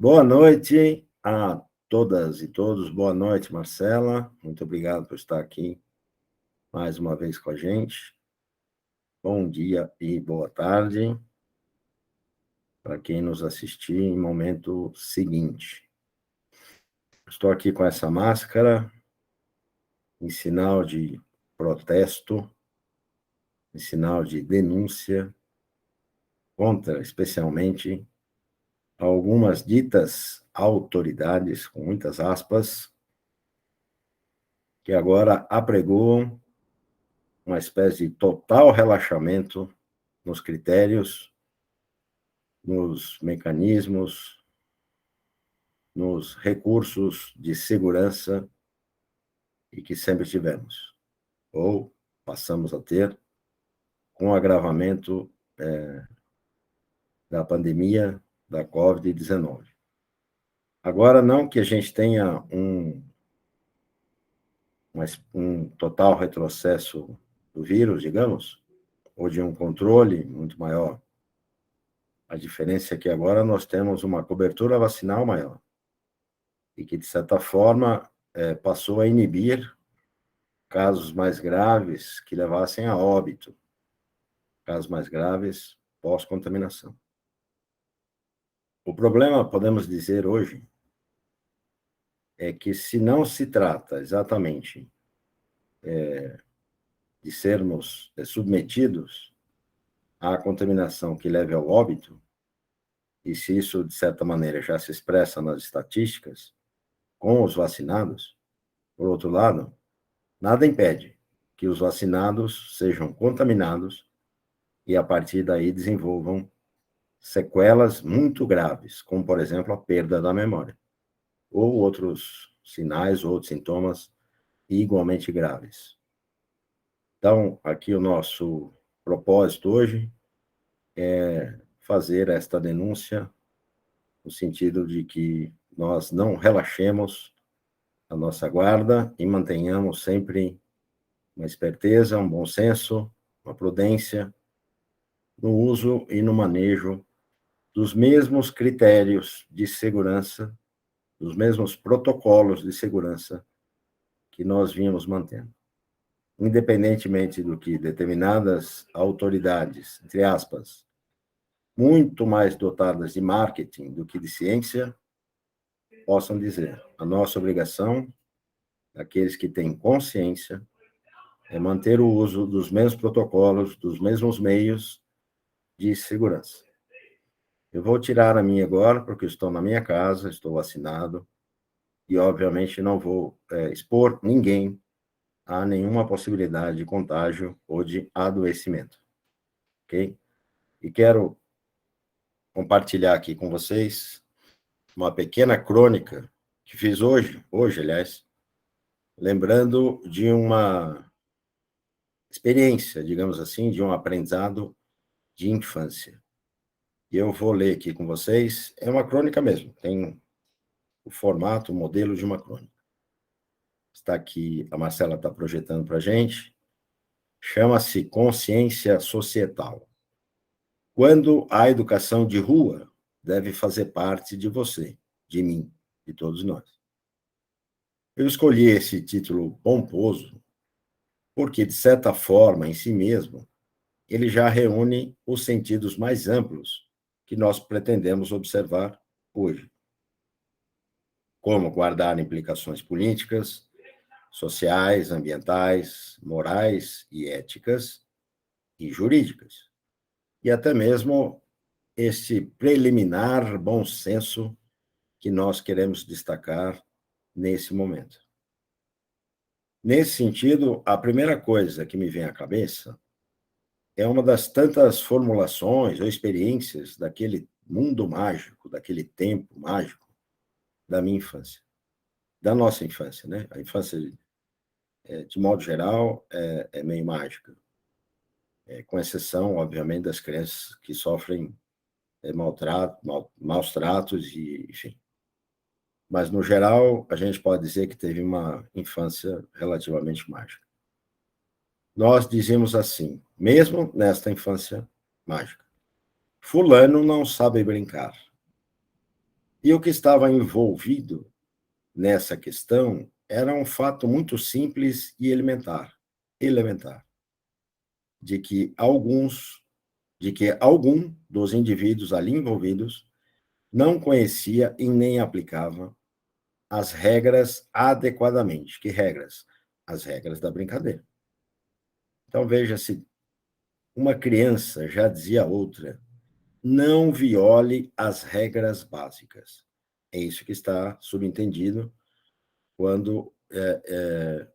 Boa noite a todas e todos. Boa noite, Marcela. Muito obrigado por estar aqui mais uma vez com a gente. Bom dia e boa tarde para quem nos assistir em momento seguinte. Estou aqui com essa máscara em sinal de protesto, em sinal de denúncia contra, especialmente, algumas ditas autoridades, com muitas aspas, que agora apregoam uma espécie de total relaxamento nos critérios, nos mecanismos, nos recursos de segurança e que sempre tivemos, ou passamos a ter com o agravamento da pandemia da Covid-19. Agora, não que a gente tenha um total retrocesso do vírus, digamos, ou de um controle muito maior. A diferença é que agora nós temos uma cobertura vacinal maior e que, de certa forma, passou a inibir casos mais graves que levassem a óbito, casos mais graves pós-contaminação. O problema, podemos dizer hoje, é que se não se trata exatamente de sermos submetidos à contaminação que leve ao óbito, e se isso, de certa maneira, já se expressa nas estatísticas, com os vacinados, por outro lado, nada impede que os vacinados sejam contaminados e, a partir daí, desenvolvam sequelas muito graves, como, por exemplo, a perda da memória, ou outros sinais, outros sintomas igualmente graves. Então, aqui o nosso propósito hoje é fazer esta denúncia no sentido de que nós não relaxemos a nossa guarda e mantenhamos sempre uma esperteza, um bom senso, uma prudência no uso e no manejo dos mesmos critérios de segurança, dos mesmos protocolos de segurança que nós vínhamos mantendo. Independentemente do que determinadas autoridades, entre aspas, muito mais dotadas de marketing do que de ciência, possam dizer, a nossa obrigação, aqueles que têm consciência, é manter o uso dos mesmos protocolos, dos mesmos meios de segurança. Eu vou tirar a minha agora, porque estou na minha casa, estou vacinado, e, obviamente, não vou expor ninguém a nenhuma possibilidade de contágio ou de adoecimento, ok? E quero compartilhar aqui com vocês uma pequena crônica que fiz hoje, aliás, lembrando de uma experiência, digamos assim, de um aprendizado de infância. E eu vou ler aqui com vocês, é uma crônica mesmo, tem o formato, o modelo de uma crônica. Está aqui, a Marcela está projetando para a gente, chama-se Consciência Societal. Quando a educação de rua deve fazer parte de você, de mim, de todos nós. Eu escolhi esse título pomposo porque, de certa forma, em si mesmo, ele já reúne os sentidos mais amplos que nós pretendemos observar hoje, como guardar implicações políticas, sociais, ambientais, morais e éticas e jurídicas, e até mesmo esse preliminar bom senso que nós queremos destacar nesse momento. Nesse sentido, a primeira coisa que me vem à cabeça é uma das tantas formulações ou experiências daquele mundo mágico, daquele tempo mágico da minha infância, da nossa infância, né? A infância, de modo geral, é meio mágica, com exceção, obviamente, das crianças que sofrem maus tratos e, enfim. Mas, no geral, a gente pode dizer que teve uma infância relativamente mágica. Nós dizíamos assim, mesmo nesta infância mágica, fulano não sabe brincar. E o que estava envolvido nessa questão era um fato muito simples e elementar, de que algum dos indivíduos ali envolvidos não conhecia e nem aplicava as regras adequadamente. Que regras? As regras da brincadeira. Então, veja-se, uma criança já dizia outra, não viole as regras básicas. É isso que está subentendido quando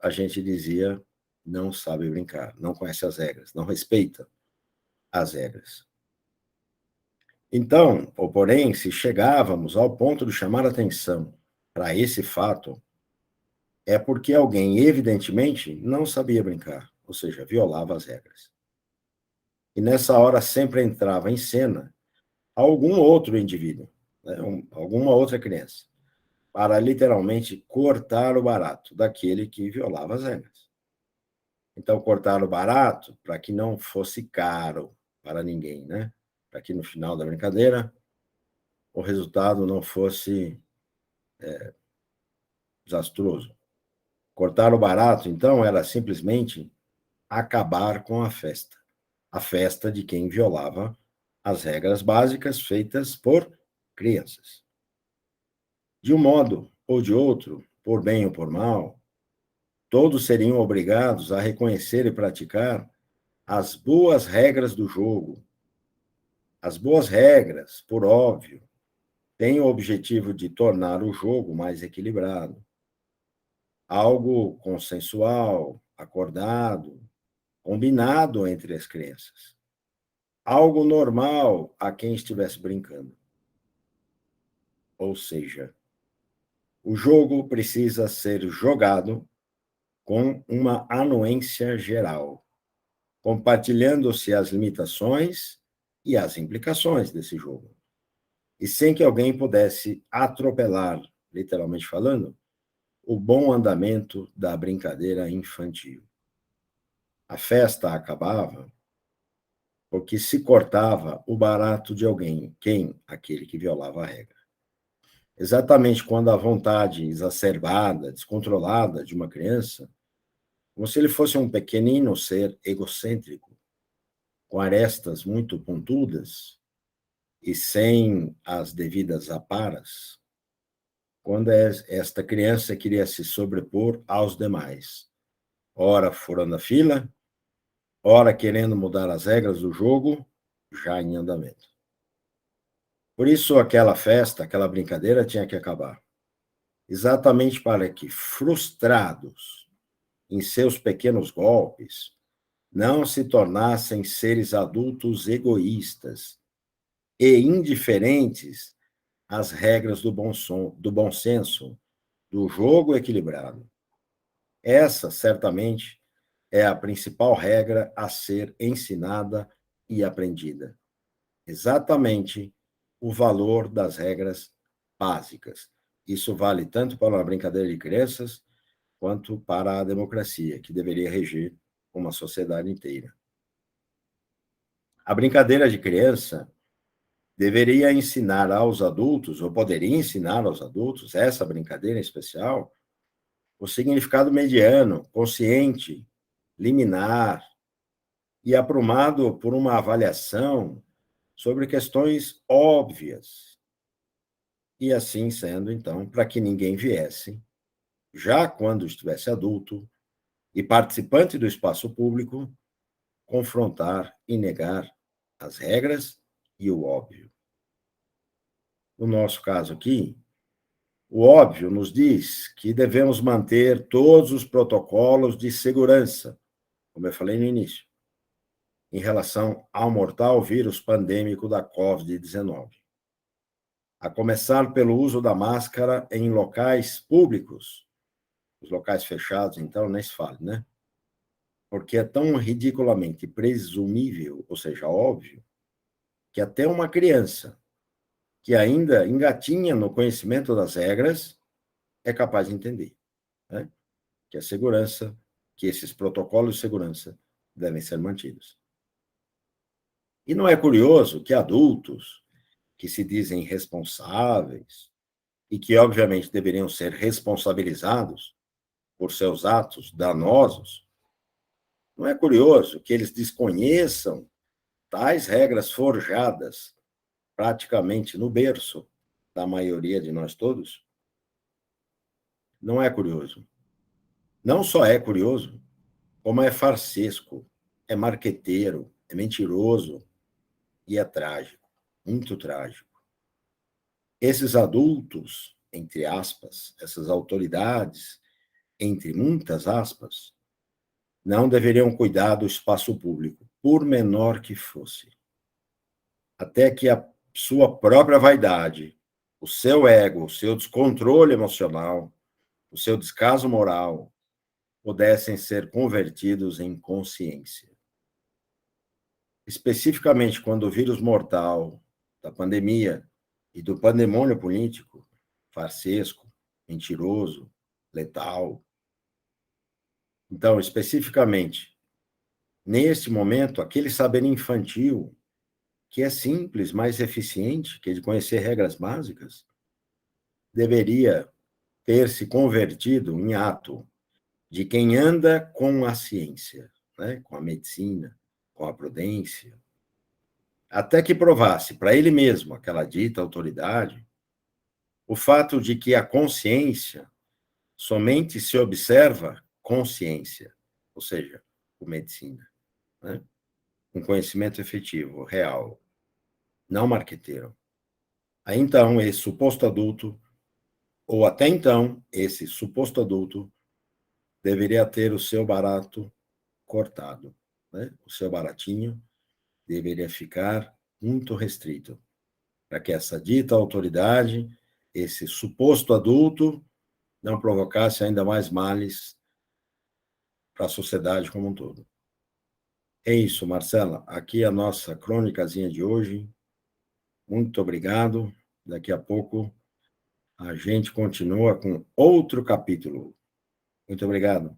a gente dizia não sabe brincar, não conhece as regras, não respeita as regras. Então, ou porém, se chegávamos ao ponto de chamar atenção para esse fato, é porque alguém, evidentemente, não sabia brincar, ou seja, violava as regras. E nessa hora sempre entrava em cena algum outro indivíduo, né, alguma outra criança, para literalmente cortar o barato daquele que violava as regras. Então, cortar o barato para que não fosse caro para ninguém, né? Para que no final da brincadeira o resultado não fosse desastroso. Cortar o barato, então, era simplesmente acabar com a festa de quem violava as regras básicas feitas por crianças. De um modo ou de outro, por bem ou por mal, todos seriam obrigados a reconhecer e praticar as boas regras do jogo. As boas regras, por óbvio, têm o objetivo de tornar o jogo mais equilibrado, algo consensual, acordado, combinado entre as crianças, algo normal a quem estivesse brincando. Ou seja, o jogo precisa ser jogado com uma anuência geral, compartilhando-se as limitações e as implicações desse jogo, e sem que alguém pudesse atropelar, literalmente falando, o bom andamento da brincadeira infantil. A festa acabava porque se cortava o barato de alguém. Quem? Aquele que violava a regra. Exatamente quando a vontade exacerbada, descontrolada de uma criança, como se ele fosse um pequenino ser egocêntrico, com arestas muito pontudas e sem as devidas aparas, quando esta criança queria se sobrepor aos demais, ora furando a fila, ora querendo mudar as regras do jogo, já em andamento. Por isso, aquela festa, aquela brincadeira tinha que acabar. Exatamente para que, frustrados em seus pequenos golpes, não se tornassem seres adultos egoístas e indiferentes às regras do bom senso, do jogo equilibrado. Essa, certamente, é a principal regra a ser ensinada e aprendida. Exatamente o valor das regras básicas. Isso vale tanto para uma brincadeira de crianças, quanto para a democracia, que deveria reger uma sociedade inteira. A brincadeira de criança deveria ensinar aos adultos, ou poderia ensinar aos adultos, essa brincadeira em especial, o significado mediano, consciente, liminar e aprumado por uma avaliação sobre questões óbvias. E assim sendo, então, para que ninguém viesse, já quando estivesse adulto e participante do espaço público, confrontar e negar as regras e o óbvio. No nosso caso aqui, o óbvio nos diz que devemos manter todos os protocolos de segurança, como eu falei no início, em relação ao mortal vírus pandêmico da Covid-19. A começar pelo uso da máscara em locais públicos. Os locais fechados, então, nem se fale, né? Porque é tão ridiculamente presumível, ou seja, óbvio, que até uma criança que ainda engatinha no conhecimento das regras é capaz de entender, né? Que a segurança, que esses protocolos de segurança devem ser mantidos. E não é curioso que adultos que se dizem responsáveis, e que, obviamente, deveriam ser responsabilizados por seus atos danosos, não é curioso que eles desconheçam tais regras forjadas praticamente no berço da maioria de nós todos? Não é curioso. Não só é curioso, como é farsesco, é marqueteiro, é mentiroso e é trágico, muito trágico. Esses adultos, entre aspas, essas autoridades, entre muitas aspas, não deveriam cuidar do espaço público, por menor que fosse. Até que a sua própria vaidade, o seu ego, o seu descontrole emocional, o seu descaso moral, pudessem ser convertidos em consciência. Especificamente quando o vírus mortal da pandemia e do pandemônio político, farsesco, mentiroso, letal. Então, especificamente, neste momento, aquele saber infantil, que é simples, mais eficiente, que é de conhecer regras básicas, deveria ter se convertido em ato de quem anda com a ciência, né? Com a medicina, com a prudência, até que provasse para ele mesmo, aquela dita autoridade, o fato de que a consciência somente se observa consciência, ou seja, com medicina, né? Um conhecimento efetivo, real, não marqueteiro. Aí então, esse suposto adulto, ou até então, esse suposto adulto, deveria ter o seu barato cortado, né? O seu baratinho deveria ficar muito restrito, para que essa dita autoridade, esse suposto adulto, não provocasse ainda mais males para a sociedade como um todo. É isso, Marcela. Aqui é a nossa crônicazinha de hoje. Muito obrigado. Daqui a pouco a gente continua com outro capítulo. Muito obrigado.